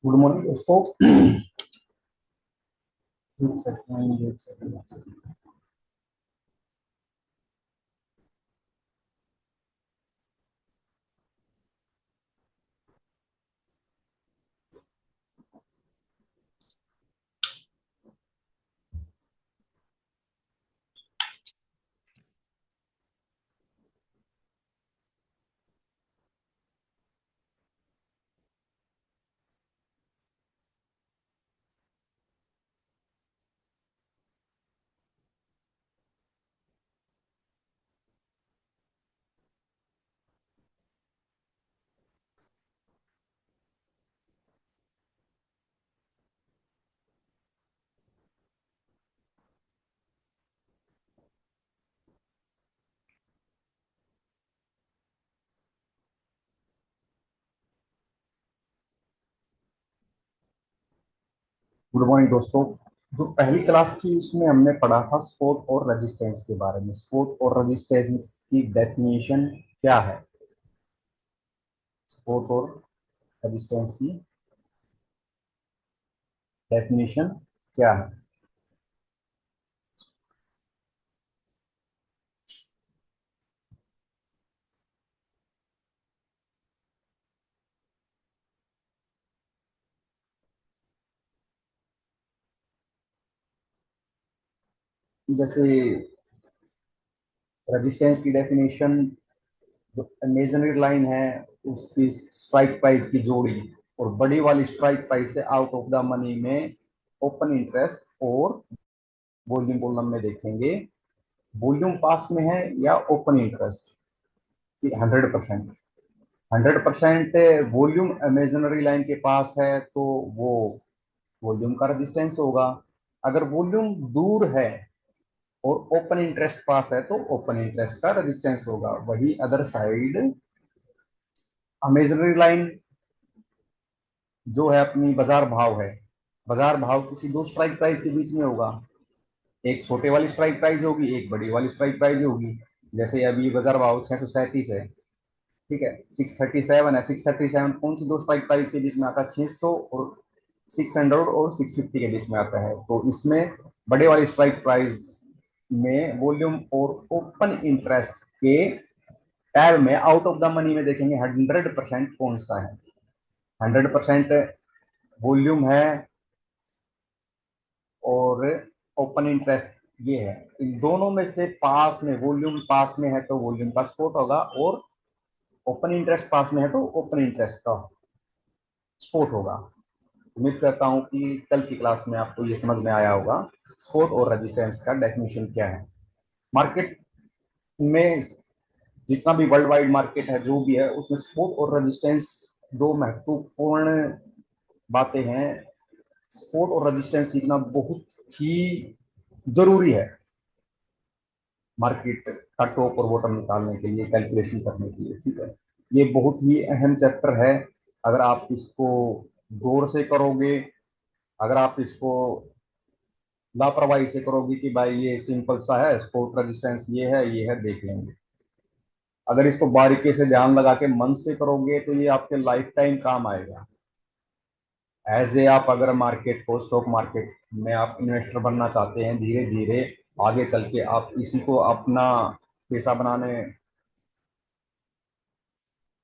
Good morning दोस्तों। देख सकते हैं, देख सकते हैं। गुड मॉर्निंग दोस्तों। जो पहली क्लास थी उसमें हमने पढ़ा था सपोर्ट और रेजिस्टेंस के बारे में। सपोर्ट और रेजिस्टेंस की डेफिनेशन क्या है? सपोर्ट और रेजिस्टेंस की डेफिनेशन क्या है? जैसे रेजिस्टेंस की डेफिनेशन, जो इमेजिनरी लाइन है उसकी स्ट्राइक प्राइस की जोड़ी और बड़ी वाली स्ट्राइक प्राइस से आउट ऑफ द मनी में ओपन इंटरेस्ट और वॉल्यूम कॉलम में देखेंगे वॉल्यूम पास में है या ओपन इंटरेस्ट की 100%। 100% वॉल्यूम इमेजिनरी लाइन के पास है तो वो वॉल्यूम का रेजिस्टेंस होगा। अगर वॉल्यूम दूर है और ओपन इंटरेस्ट पास है तो ओपन इंटरेस्ट का रेजिस्टेंस होगा। वही अदर साइड इमेजिनरी लाइन जो है अपनी बाजार भाव है, बाजार भाव किसी दो स्ट्राइक प्राइस के बीच में होगा। एक छोटे वाली स्ट्राइक प्राइस होगी, एक बड़ी वाली स्ट्राइक प्राइस होगी। जैसे अभी बाजार भाव 637 है, ठीक है, 637 है। 637 कौन सी दो स्ट्राइक प्राइस के बीच में आता है? 600 और 600 और 650 के बीच में आता है। तो इसमें बड़े वाली स्ट्राइक प्राइस में वॉल्यूम और ओपन इंटरेस्ट के टैब में आउट ऑफ द मनी में देखेंगे 100% कौन सा है। 100% वॉल्यूम है और ओपन इंटरेस्ट ये है। इन दोनों में से पास में वॉल्यूम पास में है तो वॉल्यूम का सपोर्ट होगा, और ओपन इंटरेस्ट पास में है तो ओपन इंटरेस्ट का सपोर्ट होगा। उम्मीद करता हूं कि कल की क्लास में आपको ये समझ में आया होगा सपोर्ट और रेजिस्टेंस का डेफिनेशन क्या है। मार्केट में जितना भी वर्ल्ड वाइड मार्केट है जो भी है उसमें सपोर्ट और रेजिस्टेंस दो महत्वपूर्ण बातें हैं। सपोर्ट और रेजिस्टेंस सीखना बहुत ही जरूरी है मार्केट का टॉप और बॉटम निकालने के लिए, कैलकुलेशन करने के लिए। ठीक है, ये बहुत ही अहम चैप्टर है। अगर आप इसको गौर से करोगे, अगर आप इसको लापरवाही से करोगे कि भाई ये सिंपल सा है, सपोर्ट रेजिस्टेंस ये है, देख लेंगे, अगर इसको बारीकी से ध्यान लगा के मन से करोगे तो ये आपके लाइफ टाइम काम आएगा। एज ए आप अगर मार्केट को, स्टॉक मार्केट में आप इन्वेस्टर बनना चाहते हैं, धीरे धीरे आगे चल के आप इसी को अपना पैसा बनाने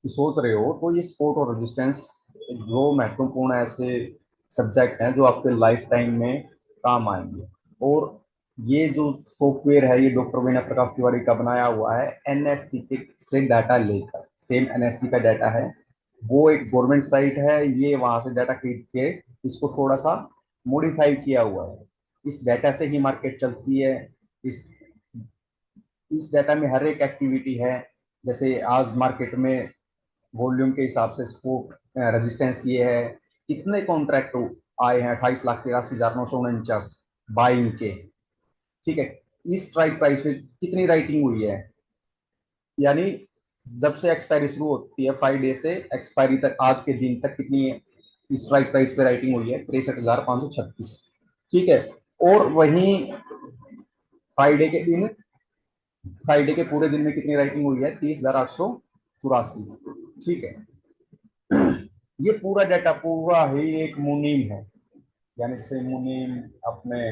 की सोच रहे हो, तो ये सपोर्ट और रेजिस्टेंस दो महत्वपूर्ण ऐसे सब्जेक्ट हैं जो आपके लाइफ टाइम में काम आएंगे। और ये जो सॉफ्टवेयर है ये डॉक्टर विनय प्रकाश तिवारी का बनाया हुआ है, एनएससी के से डाटा लेकर। सेम एनएससी का डाटा है, वो एक गवर्नमेंट साइट है, ये वहां से डाटा खरीद के इसको थोड़ा सा मॉडिफाई किया हुआ है। इस डाटा से ही मार्केट चलती है। इस इस डाटा में हर एक एक्टिविटी है। जैसे आज मार्केट में वॉल्यूम के हिसाब से सपोर्ट रेजिस्टेंस ये है, कितने कॉन्ट्रैक्ट आए हैं? 28,83,949 बाइंग के। ठीक है, इस स्ट्राइक प्राइस पे कितनी राइटिंग हुई है? यानी जब से एक्सपायरी शुरू होती है 5 डे से एक्सपायरी तक, आज के दिन तक कितनी स्ट्राइक प्राइस पे राइटिंग हुई है? 63,536। ठीक है, और वहीं 5 डे के दिन, 5 डे के पूरे दिन में कितनी राइटिंग हुई है? 30,884। ठीक है, ये पूरा डाटा पूरा ही एक मुनीम है। यानी जैसे मुनीम अपने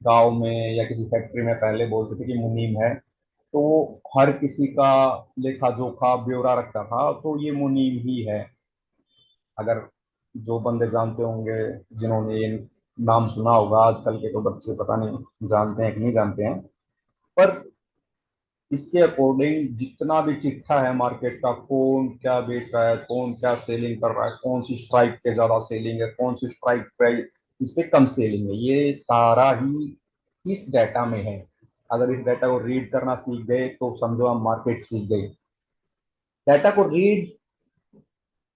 गांव में या किसी फैक्ट्री में पहले बोलते थे कि मुनीम है, तो वो हर किसी का लेखा जोखा ब्यौरा रखता था, तो ये मुनीम ही है। अगर जो बंदे जानते होंगे, जिन्होंने ये नाम सुना होगा, आजकल के तो बच्चे पता नहीं जानते हैं कि नहीं जानते हैं, पर इसके अकॉर्डिंग जितना भी चिट्ठा है मार्केट का, कौन क्या बेच रहा है, कौन क्या सेलिंग कर रहा है, कौन सी स्ट्राइक पे ज्यादा सेलिंग है, कौन सी स्ट्राइक पे इस पे कम सेलिंग है, ये सारा ही इस डाटा में है। अगर इस डाटा को रीड करना सीख गए तो समझो हम मार्केट सीख गए। डाटा को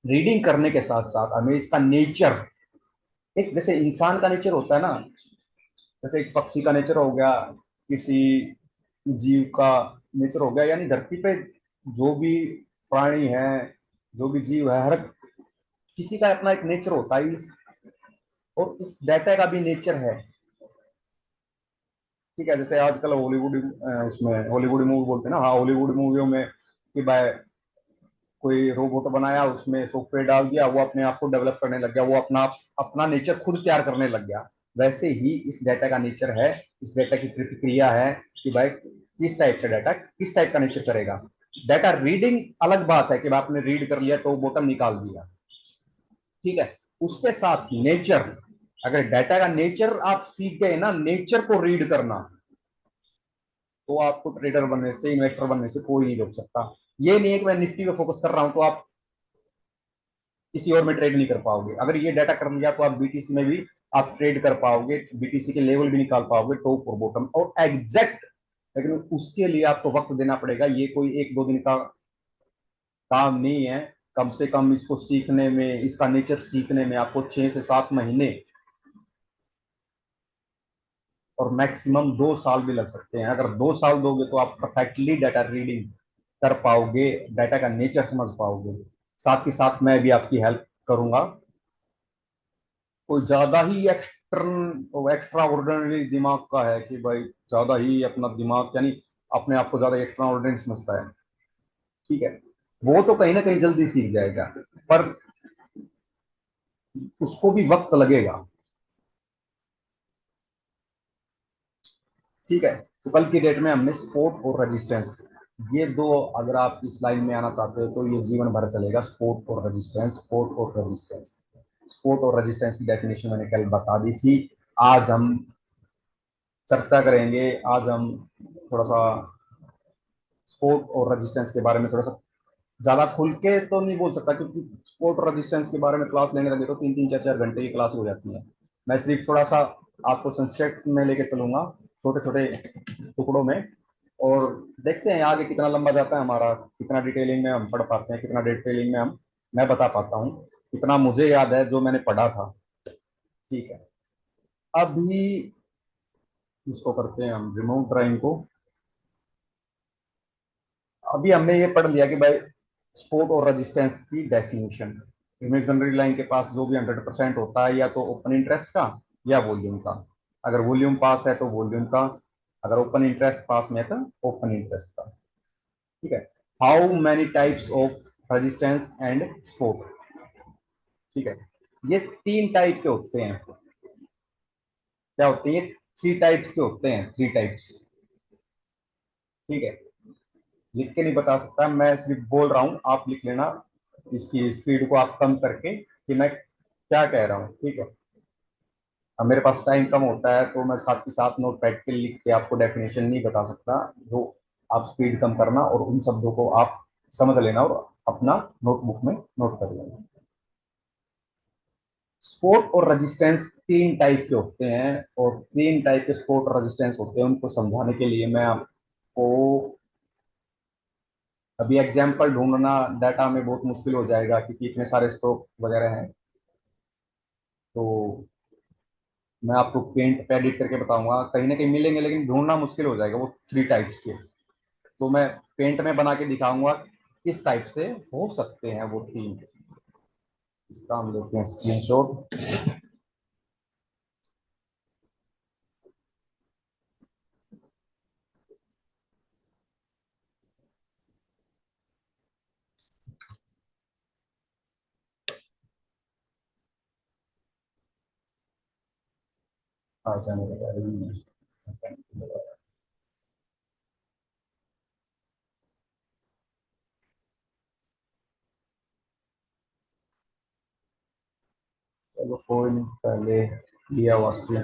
रीडिंग करने के साथ साथ हमें इसका नेचर, एक जैसे इंसान का नेचर होता है ना, जैसे एक पक्षी का नेचर हो गया, किसी जीव का नेचर हो गया, यानी धरती पे जो भी प्राणी है, जो भी जीव है, हर किसी का अपना एक नेचर होता है। और इस डाटा का भी नेचर है। ठीक है, जैसे आजकल हॉलीवुड, उसमें हॉलीवुड मूवी बोलते हैं ना, हाँ हॉलीवुड मूवियों में कि भाई कोई रोबोट बनाया, उसमें सॉफ्टवेयर डाल दिया, वो अपने आप को डेवलप करने लग गया, वो अपना अपना नेचर खुद तैयार करने लग गया। वैसे ही इस डाटा का नेचर है, इस डाटा की प्रतिक्रिया है कि भाई किस टाइप का डाटा किस टाइप का नेचर करेगा। डाटा रीडिंग अलग बात है कि भाई आपने रीड कर लिया तो बॉटम निकाल दिया, ठीक है। उसके साथ नेचर, अगर डाटा का नेचर आप सीख गए ना, नेचर को रीड करना, तो आपको ट्रेडर बनने से, इन्वेस्टर बनने से कोई नहीं रोक सकता। ये नहीं है कि मैं निफ्टी पे फोकस कर रहा हूं तो आप किसी और में ट्रेड नहीं कर पाओगे। अगर ये डाटा कर लिया तो आप बीटीसी में भी आप ट्रेड कर पाओगे, बीटीसी के लेवल भी निकाल पाओगे, टॉप और बॉटम और एग्जैक्ट। लेकिन उसके लिए आपको वक्त देना पड़ेगा, ये कोई एक दो दिन का काम नहीं है। कम से कम इसको सीखने में, इसका नेचर सीखने में आपको 6 से 7 महीने और मैक्सिमम 2 साल भी लग सकते हैं। अगर 2 साल दोगे तो आप परफेक्टली डाटा रीडिंग कर पाओगे, डाटा का नेचर समझ पाओगे। साथ ही साथ मैं भी आपकी हेल्प करूंगा। कोई ज्यादा ही एक्स्ट्रा ऑर्डिनरी दिमाग का है कि भाई ज्यादा ही अपना दिमाग, यानी अपने आप को ज्यादा एक्स्ट्रा ऑर्डिनरी समझता है, ठीक है, वो तो कहीं ना कहीं जल्दी सीख जाएगा, पर उसको भी वक्त लगेगा। ठीक है, तो कल की डेट में हमने सपोर्ट और रेजिस्टेंस, ये दो, अगर आप इस लाइन में आना चाहते हो तो ये जीवन भर चलेगा, सपोर्ट और रेजिस्टेंस, सपोर्ट और रेजिस्टेंस। सपोर्ट और रेजिस्टेंस की डेफिनेशन मैंने कल बता दी थी। आज हम चर्चा करेंगे, आज हम थोड़ा सा सपोर्ट और रेजिस्टेंस के बारे में थोड़ा सा ज्यादा खुल के तो नहीं बोल सकता, क्योंकि सपोर्ट और रेजिस्टेंस के बारे में क्लास लेने लगे तो 3 3 4 4 घंटे की क्लास हो जाती है। मैं सिर्फ थोड़ा सा आपको संक्षेप में लेके चलूंगा, छोटे छोटे टुकड़ों में, और देखते हैं आगे कितना लंबा जाता है हमारा, कितना डिटेलिंग में हम पढ़ पाते हैं, कितना डिटेलिंग में हम मैं बता पाता हूँ, कितना मुझे याद है जो मैंने पढ़ा था। ठीक है, अभी इसको करते हैं हम रिमूव ड्राइंग को। अभी हमने ये पढ़ लिया कि भाई सपोर्ट और रेजिस्टेंस की डेफिनेशन, इमेजिनरी लाइन के पास जो भी 100% होता है, या तो ओपन इंटरेस्ट का या वॉल्यूम का। अगर वॉल्यूम पास है तो वॉल्यूम का, अगर ओपन इंटरेस्ट पास में है तो ओपन इंटरेस्ट का। ठीक है, how many types of resistance and support. ठीक है, ये 3 टाइप के होते हैं। क्या होते हैं? 3 टाइप्स के होते हैं, 3 टाइप्स। ठीक है, लिख के नहीं बता सकता, मैं सिर्फ बोल रहा हूँ, आप लिख लेना, इसकी स्पीड को आप कम करके कि मैं क्या कह रहा हूँ। ठीक है, अब मेरे पास टाइम कम होता है तो मैं साथ के साथ नोट पैड पे लिख के आपको डेफिनेशन नहीं बता सकता। जो आप स्पीड कम करना और उन शब्दों को आप समझ लेना और अपना नोटबुक में नोट कर लेना। सपोर्ट और रेजिस्टेंस 3 टाइप के होते हैं, और 3 टाइप के सपोर्ट और रेजिस्टेंस होते हैं। उनको समझाने के लिए मैं आपको अभी एग्जाम्पल ढूंढना डाटा में बहुत मुश्किल हो जाएगा, क्योंकि इतने सारे स्ट्रोक वगैरह हैं। तो मैं आपको पेंट पे एडिट करके बताऊंगा, कहीं ना कहीं मिलेंगे लेकिन ढूंढना मुश्किल हो जाएगा वो 3 टाइप्स के। तो मैं पेंट में बना के दिखाऊंगा किस टाइप से हो सकते हैं वो 3। इसका हम लेते हैं स्क्रीनशॉट। आ जाने लगा। चलो कोई नहीं, पहले लिया हुआ स्क्रीन।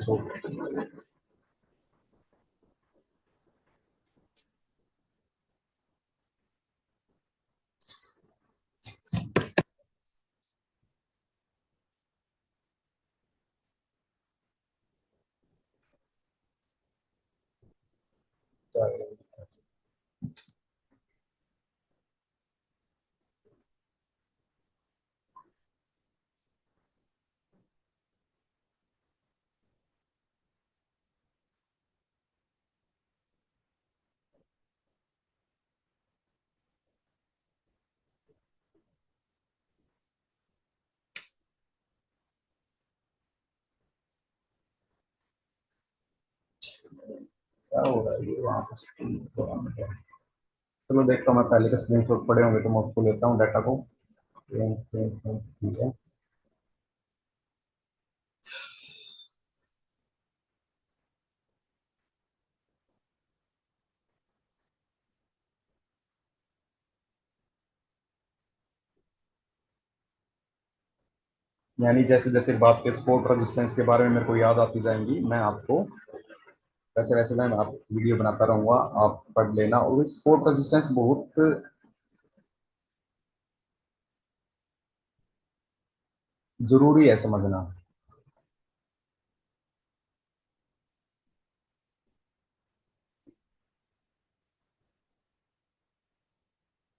क्या हो रहा है ये वहाँ पे screen तो on है। चलो देखता हूँ, मैं पहले के स्क्रीनशॉट पड़े होंगे तो मैं उसको लेता हूँ डाटा को। ठीक है। यानी जैसे जैसे बात के स्पोर्ट रेजिस्टेंस के बारे में मेरे को याद आती जाएंगी, मैं आपको वैसे वैसे मैं आप वीडियो बनाता रहूंगा, आप पढ़ लेना। और स्पोर्ट रेजिस्टेंस बहुत जरूरी है समझना।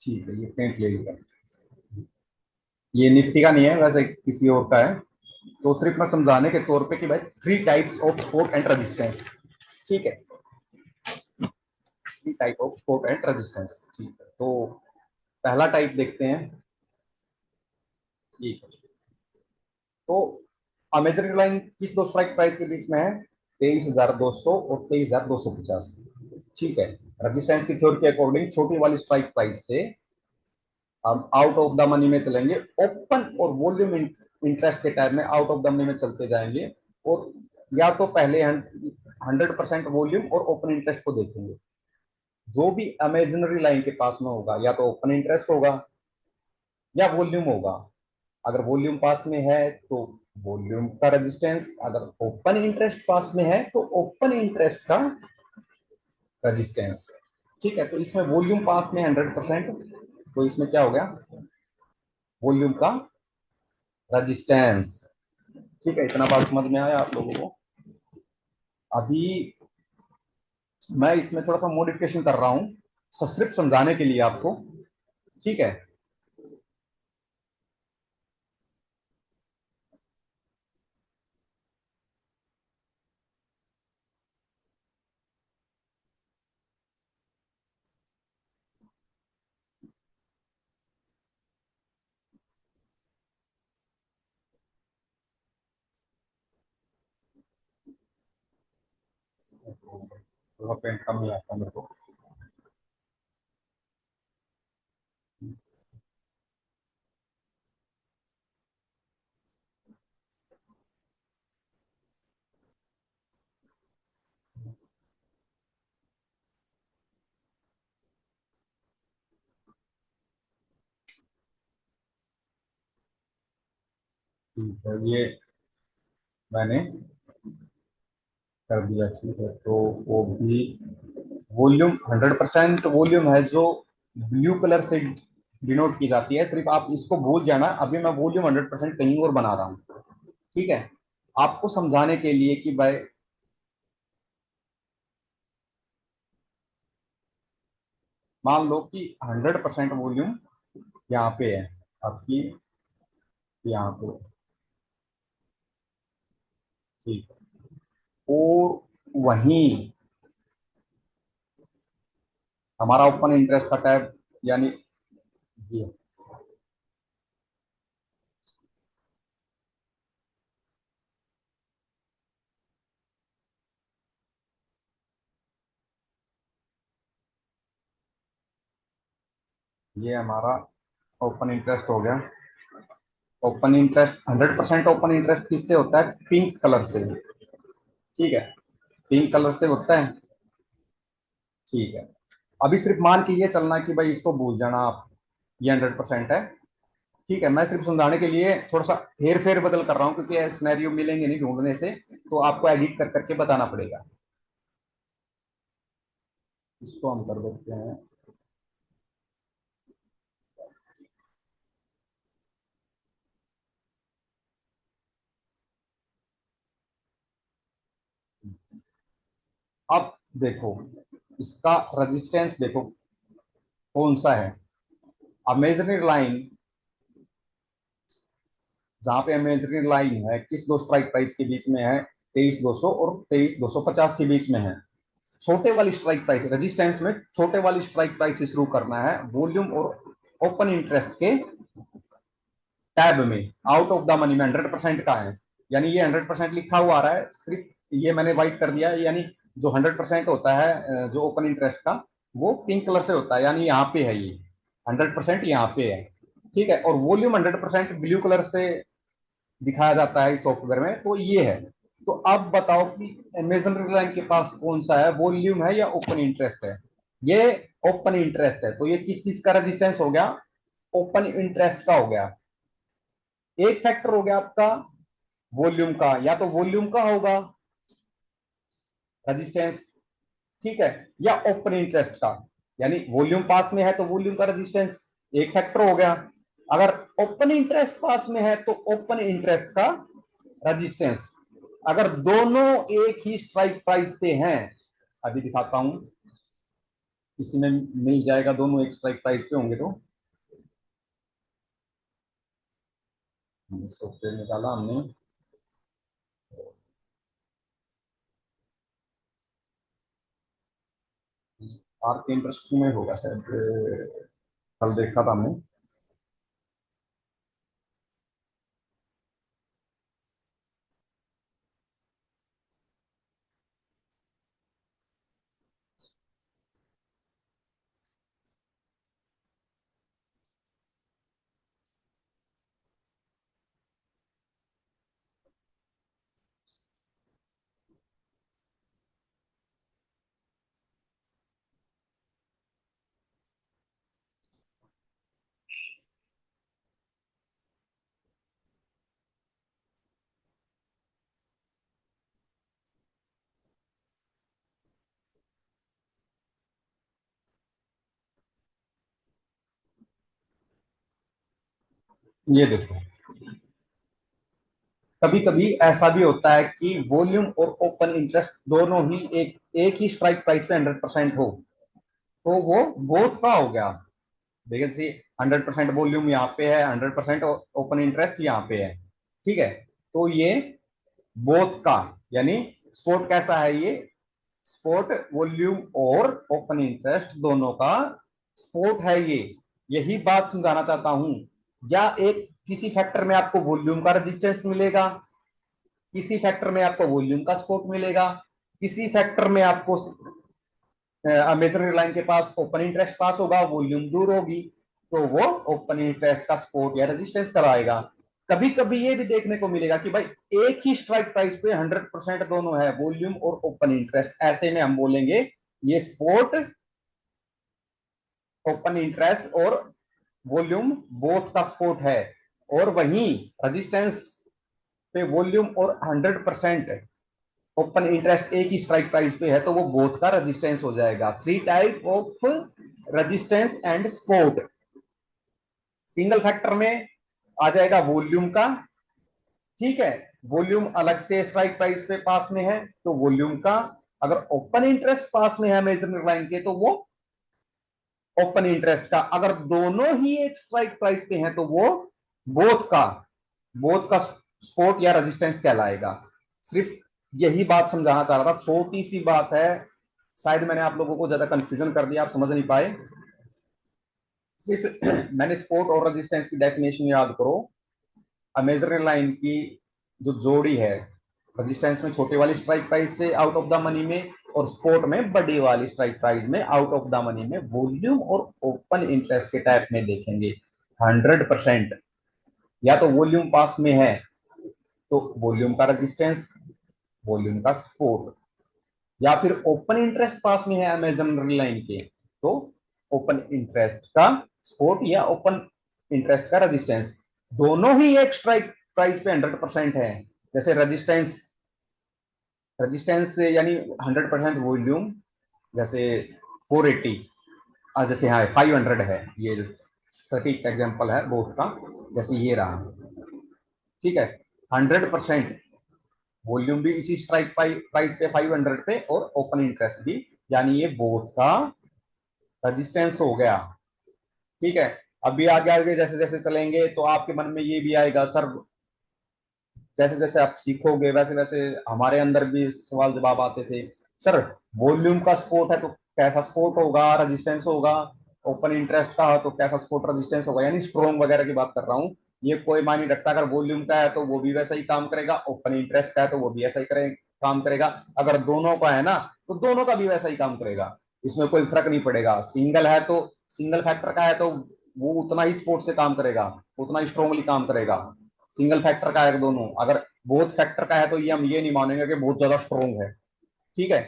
ठीक है, ये पेंट ले लिया। ये निफ्टी का नहीं है, वैसे किसी और का है। तो सिर्फ मैं समझाने के तौर पे कि भाई three types of support and resistance. ठीक है, three type of support and resistance. ठीक है, तो पहला टाइप देखते हैं। ठीक है, तो अमेजरिंग लाइन किस दो स्ट्राइक प्राइस के बीच में है? 23,200 और 23,250। ठीक है, रेजिस्टेंस की थ्योरी के अकॉर्डिंग छोटी वाली स्ट्राइक प्राइस से हम आउट ऑफ द मनी में चलेंगे। ओपन और वॉल्यूम इंटरेस्ट के टाइम में आउट ऑफ द मनी में चलते जाएंगे। और या तो पहले 100% वॉल्यूम और ओपन इंटरेस्ट को देखेंगे। जो भी इमेजिनरी लाइन के पास में होगा या तो ओपन इंटरेस्ट होगा या वॉल्यूम होगा। अगर वॉल्यूम पास में है तो वॉल्यूम का रेजिस्टेंस, अगर ओपन इंटरेस्ट पास में है तो ओपन इंटरेस्ट का रेजिस्टेंस। ठीक है, तो इसमें वॉल्यूम पास में 100%, तो इसमें क्या हो गया? वॉल्यूम का रेजिस्टेंस। ठीक है, इतना बात समझ में आया आप लोगों को? अभी मैं इसमें थोड़ा सा मॉडिफिकेशन कर रहा हूँ सिर्फ समझाने के लिए आपको। ठीक है, थोड़ा पेंट कम ही आता है मेरे को। ठीक है, ये मैंने कर दिया। ठीक है, तो वो भी वॉल्यूम 100% वॉल्यूम है जो ब्लू कलर से डिनोट की जाती है। सिर्फ आप इसको भूल जाना, अभी मैं वॉल्यूम 100% कहीं और बना रहा हूँ। ठीक है, आपको समझाने के लिए कि भाई मान लो कि 100% वॉल्यूम यहाँ पे है आपकी, यहाँ पे। ठीक है, और वहीं हमारा ओपन इंटरेस्ट का टैब, यानी ये ये हमारा ओपन इंटरेस्ट हो गया। ओपन इंटरेस्ट 100% ओपन इंटरेस्ट किससे होता है? पिंक कलर से। ठीक है, पिंक कलर से होता है। ठीक है, अभी सिर्फ मान के ये चलना कि भाई इसको भूल जाना आप, ये 100% है। ठीक है, मैं सिर्फ समझाने के लिए थोड़ा सा हेर फेर बदल कर रहा हूँ, क्योंकि सिनेरियो मिलेंगे नहीं ढूंढने से, तो आपको एडिट कर करके बताना पड़ेगा। इसको हम कर देते हैं। अब देखो, इसका रेजिस्टेंस देखो कौन सा है। इमेजिनरी लाइन, जहां पे इमेजिनरी लाइन है किस दो स्ट्राइक प्राइस के बीच में है, 23,200 और 23,250 के बीच में है। छोटे वाली स्ट्राइक प्राइस रेजिस्टेंस में, छोटे वाली स्ट्राइक प्राइस से शुरू करना है वॉल्यूम और ओपन इंटरेस्ट के टैब में। आउट ऑफ द मनी में 100% का है, यानी ये 100% लिखा हुआ आ रहा है, सिर्फ ये मैंने व्हाइट कर दिया, यानी जो 100% होता है जो ओपन इंटरेस्ट का, वो पिंक कलर से होता है, यानी यहाँ पे है ये 100% यहाँ पे है। ठीक है, और वॉल्यूम 100% ब्लू कलर से दिखाया जाता है इस सॉफ्टवेयर में, तो ये है। तो अब बताओ कि अमेजन लाइन के पास कौन सा है, वॉल्यूम है या ओपन इंटरेस्ट है। ये ओपन इंटरेस्ट है, तो ये किस चीज का रेजिस्टेंस हो गया, ओपन इंटरेस्ट का हो गया। एक फैक्टर हो गया आपका वॉल्यूम का, या तो वॉल्यूम का होगा रेजिस्टेंस, ठीक है, या ओपन इंटरेस्ट का, यानी वॉल्यूम पास में है तो वॉल्यूम का रेजिस्टेंस एक फैक्टर हो गया। अगर ओपन इंटरेस्ट पास में है तो ओपन इंटरेस्ट का रेजिस्टेंस। अगर दोनों एक ही स्ट्राइक प्राइस पे हैं, अभी दिखाता हूं, इसमें मिल जाएगा, दोनों एक स्ट्राइक प्राइस पे होंगे तो सॉफ्टवेयर निकाला हमने। आर्क इंटरेस्ट में होगा शायद, कल देखा था हमने। ये देखो, कभी कभी ऐसा भी होता है कि वॉल्यूम और ओपन इंटरेस्ट दोनों ही एक एक ही स्ट्राइक प्राइस पे 100% हो, तो वो बोथ का हो गया। देखिए सी, 100% वॉल्यूम यहाँ पे है, 100% ओपन इंटरेस्ट यहाँ पे है। ठीक है, तो ये बोथ का, यानी स्पोर्ट कैसा है ये, स्पोर्ट वॉल्यूम और ओपन इंटरेस्ट दोनों का स्पोर्ट है ये। यही बात समझाना चाहता हूं। या एक किसी फैक्टर में आपको वॉल्यूम का रेजिस्टेंस मिलेगा, किसी फैक्टर में आपको वॉल्यूम का सपोर्ट मिलेगा, किसी फैक्टर में आपको मेजर लाइन के पास ओपन इंटरेस्ट पास होगा, वॉल्यूम दूर होगी, तो वो ओपन इंटरेस्ट का सपोर्ट या रेजिस्टेंस कराएगा। कभी कभी ये भी देखने को मिलेगा कि भाई एक ही स्ट्राइक प्राइस पे 100% दोनों है, वॉल्यूम और ओपन इंटरेस्ट, ऐसे में हम बोलेंगे ये सपोर्ट, ओपन इंटरेस्ट और वॉल्यूम बोथ का सपोर्ट है। और वहीं रेजिस्टेंस पे वॉल्यूम और 100% ओपन इंटरेस्ट एक ही स्ट्राइक प्राइस पे है, तो वो बोथ का रेजिस्टेंस हो जाएगा। Three type of resistance and support. Single factor में आ जाएगा वॉल्यूम का, ठीक है, वॉल्यूम अलग से स्ट्राइक प्राइस पे पास में है तो वॉल्यूम का। अगर ओपन इंटरेस्ट पास में है मेजर लाइन के, तो वो ओपन इंटरेस्ट का। अगर दोनों ही एक स्ट्राइक प्राइस पे हैं तो वो बोथ का, बोथ का सपोर्ट या रेजिस्टेंस कहलाएगा। सिर्फ यही बात समझाना चाह रहा था, छोटी सी बात है, शायद मैंने आप लोगों को ज्यादा कंफ्यूजन कर दिया, आप समझ नहीं पाए। सिर्फ मैंने सपोर्ट और रेजिस्टेंस की डेफिनेशन याद करो। इमेजिनरी लाइन की जो जोड़ी है, रेजिस्टेंस में छोटे वाली स्ट्राइक प्राइस से आउट ऑफ द मनी में, और सपोर्ट में बड़ी वाली स्ट्राइक प्राइस में आउट ऑफ द मनी में, वॉल्यूम और ओपन इंटरेस्ट के टाइप में देखेंगे। 100% या तो वॉल्यूम पास में है तो वॉल्यूम का रेजिस्टेंस, वॉल्यूम का सपोर्ट। या फिर ओपन इंटरेस्ट पास में है अमेजन लाइन के, तो ओपन इंटरेस्ट का सपोर्ट या ओपन इंटरेस्ट का रेजिस्टेंस, दोनों ही एक स्ट्राइक प्राइस पे 100% है। जैसे रेजिस्टेंस, रेजिस्टेंस यानी 100% वॉल्यूम, जैसे 480, जैसे हाँ 500 है, ये सटीक एग्जांपल है बोथ का। जैसे ये रहा, ठीक है, 100% वॉल्यूम भी इसी स्ट्राइक प्राइस पे 500 पे, और ओपन इंटरेस्ट भी, यानी ये बोथ का रजिस्टेंस हो गया। ठीक है। अभी आगे आगे जैसे जैसे चलेंगे तो आपके मन में ये भी आएगा, सर जैसे जैसे आप सीखोगे वैसे वैसे हमारे अंदर भी सवाल जवाब आते थे, सर वॉल्यूम का सपोर्ट है तो कैसा सपोर्ट होगा, रेजिस्टेंस होगा, ओपन इंटरेस्ट का हो तो कैसा सपोर्ट रेजिस्टेंस होगा, यानी स्ट्रॉन्ग वगैरह की बात कर रहा हूँ। ये कोई मायने रखता, अगर वॉल्यूम का है तो वो भी वैसा ही काम करेगा, ओपन इंटरेस्ट का है तो वो भी ऐसा ही काम करेगा, अगर दोनों का है ना तो दोनों का भी वैसा ही काम करेगा। इसमें कोई फर्क नहीं पड़ेगा, सिंगल है तो सिंगल फैक्टर का है तो वो उतना ही सपोर्ट से काम करेगा, उतना ही स्ट्रांगली काम करेगा। सिंगल फैक्टर का है दोनों, अगर बहुत फैक्टर का है तो ये हम ये नहीं मानेंगे कि बहुत ज्यादा स्ट्रॉन्ग है। ठीक है।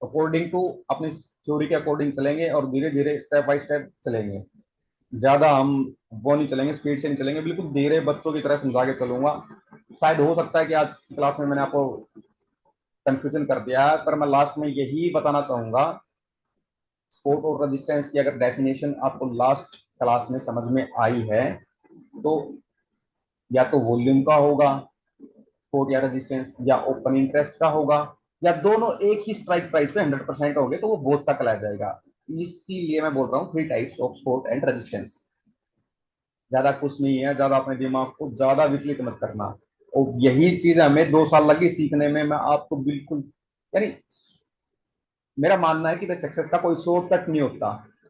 अकॉर्डिंग टू अपनी थ्योरी के अकॉर्डिंग चलेंगे और धीरे धीरे स्टेप बाय स्टेप चलेंगे। ज्यादा हम वो नहीं चलेंगे, स्पीड से नहीं चलेंगे, बिल्कुल धीरे बच्चों की तरह समझा के चलूंगा। शायद हो सकता है कि आज की क्लास में मैंने आपको कंफ्यूजन कर दिया है, पर मैं लास्ट में यही बताना चाहूंगा, सपोर्ट और रेजिस्टेंस की अगर डेफिनेशन आपको लास्ट क्लास में समझ में आई है तो या तो वॉल्यूम का होगा सपोर्ट या रेजिस्टेंस, या ओपन इंटरेस्ट का होगा, या दोनों एक ही स्ट्राइक प्राइस पे 100% हो गए तो वो बोथ तक ला जाएगा। इसीलिए मैं बोल रहा हूँ 3 types of support and resistance. ज्यादा कुछ नहीं है, ज्यादा अपने दिमाग को ज्यादा विचलित मत करना। और यही चीज हमें 2 साल लगी सीखने में, मैं आपको बिल्कुल, यानी मेरा मानना है कि भाई सक्सेस का कोई शॉर्टकट नहीं होता।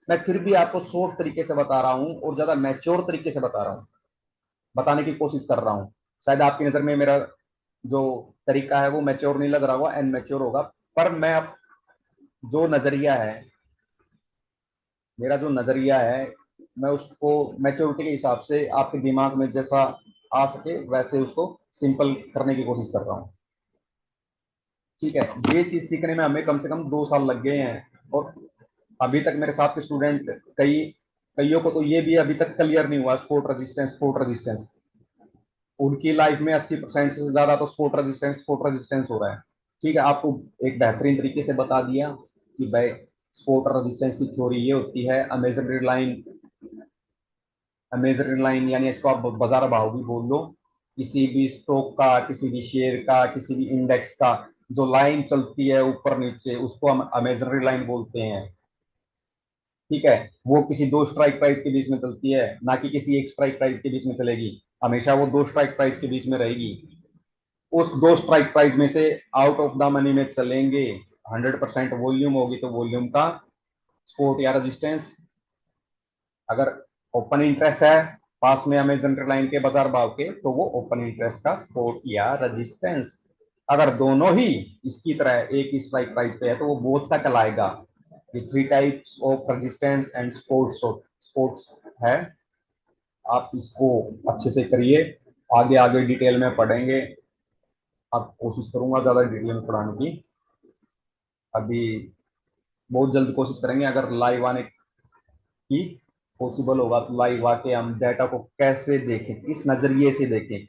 मैं फिर भी आपको शॉर्ट तरीके से बता रहा हूँ और ज्यादा मैच्योर तरीके से बता रहा हूँ, बताने की कोशिश कर रहा हूँ। शायद आपकी नजर में मेरा जो तरीका है वो मैच्योर नहीं लग रहा होगा, एंड मैच्योर होगा, पर मैं अब जो नजरिया है, मेरा जो नजरिया है, मैं उसको मैच्योरिटी के हिसाब से आपके दिमाग में जैसा आ सके वैसे उसको सिंपल करने की कोशिश कर रहा हूँ। ठीक है। ये चीज सीखने में हमें कम से कम 2 साल लग गए हैं, और अभी तक मेरे साथ के स्टूडेंट कईयों को तो ये भी अभी तक क्लियर नहीं हुआ, स्पोर्ट रेजिस्टेंस उनकी लाइफ में 80% से ज्यादा तो स्पोर्ट रेजिस्टेंस हो रहा है। ठीक है, आपको एक बेहतरीन तरीके से बता दिया कि भाई स्पोर्ट और रेजिस्टेंस की थ्योरी ये होती है। अमेजन लाइन यानी इसको आप बाजार भाव भी बोल लो, किसी भी स्टॉक का, किसी भी शेयर का, किसी भी इंडेक्स का जो लाइन चलती है ऊपर नीचे, उसको हम अमेजन लाइन बोलते हैं। ठीक है। वो किसी दो स्ट्राइक प्राइस के बीच में चलती है, ना कि किसी एक स्ट्राइक प्राइस के बीच में चलेगी, हमेशा वो दो स्ट्राइक प्राइस के बीच में रहेगी। उस दो स्ट्राइक प्राइस में से आउट ऑफ द मनी में चलेंगे। 100% वॉल्यूम होगी तो वॉल्यूम का सपोर्ट या रेजिस्टेंस, अगर ओपन इंटरेस्ट है पास में अमेजन लाइन के बाजार भाव के तो वो ओपन इंटरेस्ट का सपोर्ट या रेजिस्टेंस। अगर दोनों ही इसकी तरह एक ही स्ट्राइक प्राइस पे है तो वो बोथ का कहलाएगा। ये 3 types of resistance and sports है। आप इसको अच्छे से करिए, आगे आगे डिटेल में पढ़ेंगे। आप कोशिश करूंगा ज्यादा डिटेल में पढ़ाने की। अभी बहुत जल्द कोशिश करेंगे, अगर लाइव आने की पॉसिबल होगा तो लाइव आके हम डाटा को कैसे देखें, किस नजरिए से देखें,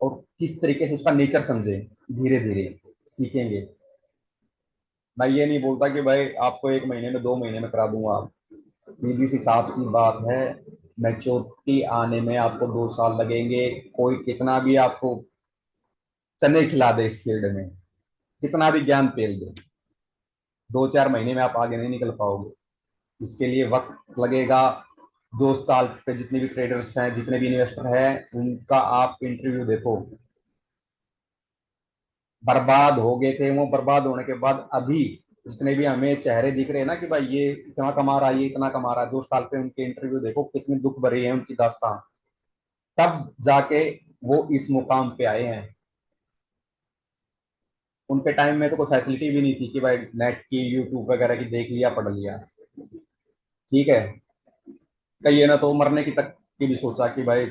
और किस तरीके से उसका नेचर समझें, धीरे धीरे सीखेंगे। मैं ये नहीं बोलता कि भाई आपको 1 महीने में 2 महीने में करा दूंगा, सीधी सी साफ सी बात है, मैच्योरिटी आने में आपको 2 साल लगेंगे। कोई कितना भी आपको चने खिला दे इस फील्ड में, कितना भी ज्ञान पेल दे, 2-4 महीने में आप आगे नहीं निकल पाओगे। इसके लिए वक्त लगेगा। 2 साल पे जितने भी ट्रेडर्स हैं, जितने भी इन्वेस्टर हैं, उनका आप इंटरव्यू देखो, बर्बाद हो गए थे वो, बर्बाद होने के बाद अभी जितने भी हमें चेहरे दिख रहे हैं ना कि भाई ये इतना कमा रहा है, ये इतना कमा रहा है, 2 साल पे उनके इंटरव्यू देखो कितने दुख भरी है उनकी दास्तान, तब जाके वो इस मुकाम पे आए हैं। उनके टाइम में तो कोई फैसिलिटी भी नहीं थी कि भाई नेट की, यूट्यूब वगैरह की देख लिया पढ़ लिया। ठीक है। कई है ना तो मरने की तक की भी सोचा कि भाई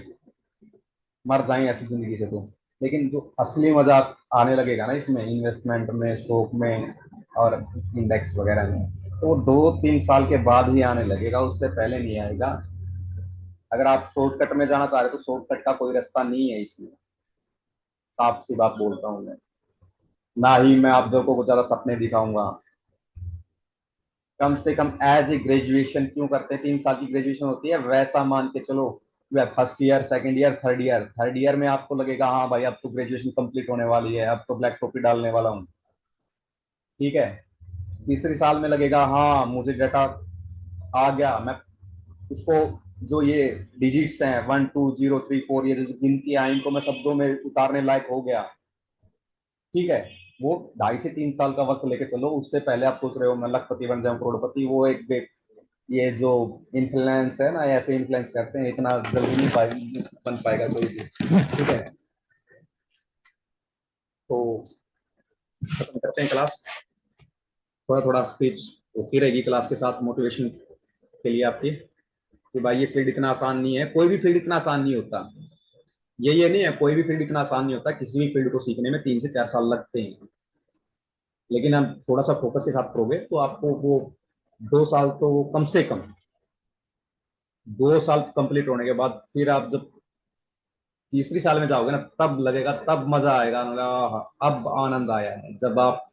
मर जाए ऐसी जिंदगी से तो। लेकिन जो असली मजा आने लगेगा ना इसमें, इन्वेस्टमेंट में, स्टॉक में और इंडेक्स वगैरह में, तो वो 2-3 साल के बाद ही आने लगेगा, उससे पहले नहीं आएगा। अगर आप शॉर्टकट में जाना चाह रहे हो तो शॉर्टकट का कोई रास्ता नहीं है इसमें, साफ सी बात बोलता हूँ मैं। ना ही मैं आप लोगों को ज्यादा सपने दिखाऊंगा। कम से कम एज ए ग्रेजुएशन क्यों करते हैं, 3 साल की ग्रेजुएशन होती है, वैसा मान के चलो। First year, second year, third year में आपको लगेगा हाँ भाई अब तो ग्रेजुएशन कंप्लीट होने वाली है, अब तो ब्लैक टोपी डालने वाला हूँ। ठीक है। तीसरे साल में लगेगा हाँ मुझे डाटा आ गया, मैं उसको, जो ये डिजिट्स हैं 1 2 0 3 4, ये जो गिनती है इनको मैं शब्दों में उतारने लायक हो गया। ठीक है। वो 2.5 से 3 साल का वक्त लेके चलो, उससे पहले आप सोच रहे हो मैं लखपति बन जाऊं, करोड़पति, वो ये जो इन्फ्लुएंस है ना, ऐसे इन्फ्लुएंस करते हैं, इतना जल्दी नहीं बन पाएगा कोई भी। ठीक है। तो खत्म करते हैं क्लास। थोड़ा थोड़ा स्पीच होती रहेगी क्लास के साथ, मोटिवेशन के लिए आपकी, कि भाई ये फील्ड इतना आसान नहीं है, कोई भी फील्ड इतना आसान नहीं होता। ये नहीं है, कोई भी फील्ड इतना आसान नहीं होता, किसी भी फील्ड को सीखने में 3 से 4 साल लगते हैं। लेकिन आप थोड़ा सा फोकस के साथ करोगे तो आपको वो 2 साल तो कम से कम, 2 साल कंप्लीट होने के बाद फिर आप जब तीसरी साल में जाओगे ना, तब लगेगा, तब मजा आएगा, मतलब अब आनंद आया है, जब आप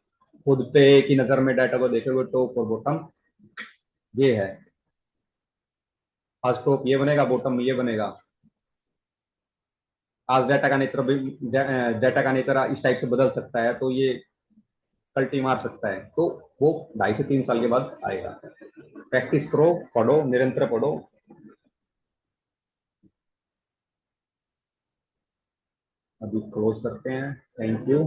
खुद पे एक ही नजर में डाटा को देखोगे, टॉप और बॉटम ये है। आज टॉप ये बनेगा, बॉटम ये बनेगा। आज डाटा का नेचर, डाटा का नेचर इस टाइप से बदल सकता है, तो ये पलटी मार सकता है, तो वो 2.5 से 3 साल के बाद आएगा। प्रैक्टिस करो, पढ़ो, निरंतर पढ़ो। अभी क्लोज करते हैं। Thank you.